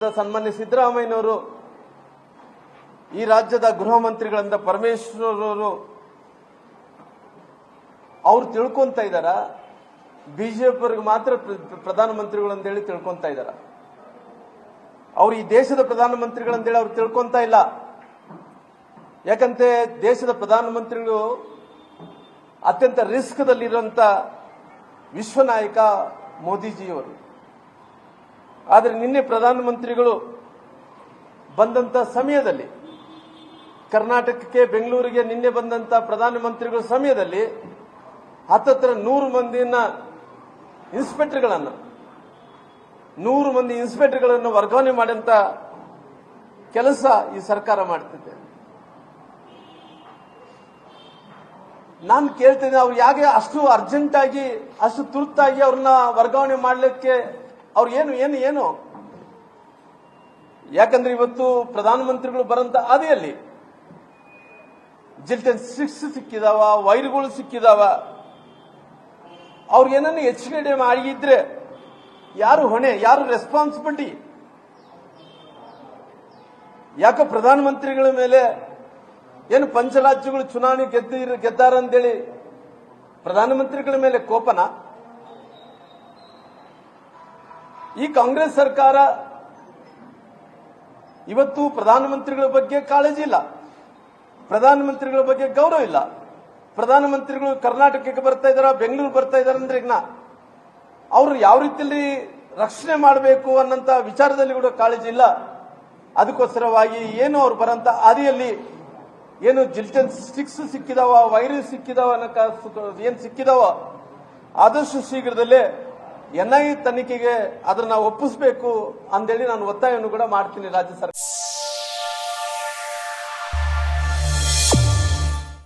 ಸನ್ಮಾನ್ಯ ಸಿದ್ದರಾಮಯ್ಯನವರು ಈ ರಾಜ್ಯದ ಗೃಹ ಮಂತ್ರಿಗಳಿಂದ ಪರಮೇಶ್ವರ್ ಅವರು ತಿಳ್ಕೊಂತ ಇದ್ದಾರ, ಬಿಜೆಪಿಯವರಿಗೆ ಮಾತ್ರ ಪ್ರಧಾನಮಂತ್ರಿಗಳು ಅಂತೇಳಿ ತಿಳ್ಕೊಂತ ಇದ್ದಾರ. ಅವ್ರು ಈ ದೇಶದ ಪ್ರಧಾನಮಂತ್ರಿಗಳಂತೇಳಿ ಅವ್ರು ತಿಳ್ಕೊಂತ ಇಲ್ಲ. ಯಾಕಂತೆ ದೇಶದ ಪ್ರಧಾನಮಂತ್ರಿಗಳು ಅತ್ಯಂತ ರಿಸ್ಕ್ ದಲ್ಲಿರುವಂತ ವಿಶ್ವ ನಾಯಕ ಮೋದಿಜಿಯವರು. ಆದರೆ ನಿನ್ನೆ ಪ್ರಧಾನಮಂತ್ರಿಗಳು ಬಂದಂತ ಸಮಯದಲ್ಲಿ, ಕರ್ನಾಟಕಕ್ಕೆ ಬೆಂಗಳೂರಿಗೆ ನಿನ್ನೆ ಬಂದಂತ ಪ್ರಧಾನಮಂತ್ರಿಗಳ ಸಮಯದಲ್ಲಿ ಹತ್ತತ್ರ 100 ಮಂದಿನ ಇನ್ಸ್ಪೆಕ್ಟರ್ಗಳನ್ನು ವರ್ಗಾವಣೆ ಮಾಡಂತ ಕೆಲಸ ಈ ಸರ್ಕಾರ ಮಾಡ್ತಿದೆ. ನಾನು ಕೇಳ್ತೇನೆ, ಅವ್ರು ಯಾಕೆ ಅಷ್ಟು ಅರ್ಜೆಂಟ್ ಆಗಿ, ಅಷ್ಟು ತುರ್ತಾಗಿ ಅವ್ರನ್ನ ವರ್ಗಾವಣೆ ಮಾಡಲಿಕ್ಕೆ ಅವ್ರು ಏನು? ಯಾಕಂದ್ರೆ ಇವತ್ತು ಪ್ರಧಾನಮಂತ್ರಿಗಳು ಬರಂತ ಅದಿಯಲ್ಲಿ ಜಿಲ್ಟನ್ 6 ಸಿಕ್ಕಿದಾವ, ವೈರ್ಗಳು ಸಿಕ್ಕಿದಾವ. ಅವ್ರು ಏನನ್ನು ಎಚ್ಚರಿಕೆ ಮಾಡಿದ್ರೆ ಯಾರು ಹೊಣೆ, ಯಾರು ರೆಸ್ಪಾನ್ಸಿಬಿಲಿಟಿ? ಯಾಕೆ ಪ್ರಧಾನಮಂತ್ರಿಗಳ ಮೇಲೆ ಏನು ಪಂಚರಾಜ್ಯಗಳು ಚುನಾವಣೆ ಗೆದ್ದಾರ ಅಂತೇಳಿ ಪ್ರಧಾನಮಂತ್ರಿಗಳ ಮೇಲೆ ಕೋಪನ? ಈ ಕಾಂಗ್ರೆಸ್ ಸರ್ಕಾರ ಇವತ್ತು ಪ್ರಧಾನಮಂತ್ರಿಗಳ ಬಗ್ಗೆ ಕಾಳಜಿ ಇಲ್ಲ, ಪ್ರಧಾನಮಂತ್ರಿಗಳ ಬಗ್ಗೆ ಗೌರವ ಇಲ್ಲ. ಪ್ರಧಾನಮಂತ್ರಿಗಳು ಕರ್ನಾಟಕಕ್ಕೆ ಬರ್ತಾ ಇದಾರ, ಬೆಂಗಳೂರು ಬರ್ತಾ ಇದಾರೆ ಅಂದ್ರೆ ಈಗ ಅವರು ಯಾವ ರೀತಿಯಲ್ಲಿ ರಕ್ಷಣೆ ಮಾಡಬೇಕು ಅನ್ನಂತ ವಿಚಾರದಲ್ಲಿ ಕೂಡ ಕಾಳಜಿ ಇಲ್ಲ. ಅದಕ್ಕೋಸ್ಕರವಾಗಿ ಏನು ಅವ್ರು ಬರಂತ ಹಾದಿಯಲ್ಲಿ ಏನು ಜಿಲ್ಟನ್ 6 ಸಿಕ್ಕಿದಾವ, ವೈರಸ್ ಸಿಕ್ಕಿದಾವ, ಏನ್ ಸಿಕ್ಕಿದಾವ, ಆದಷ್ಟು ಶೀಘ್ರದಲ್ಲೇ NIA ತನಿಖೆಗೆ ಅದನ್ನ ಒಪ್ಪಿಸಬೇಕು ಅಂತೇಳಿ ನಾನು ಒತ್ತಾಯವನ್ನು ಕೂಡ ಮಾಡ್ತೀನಿ ರಾಜ್ಯ ಸರ್ಕಾರ.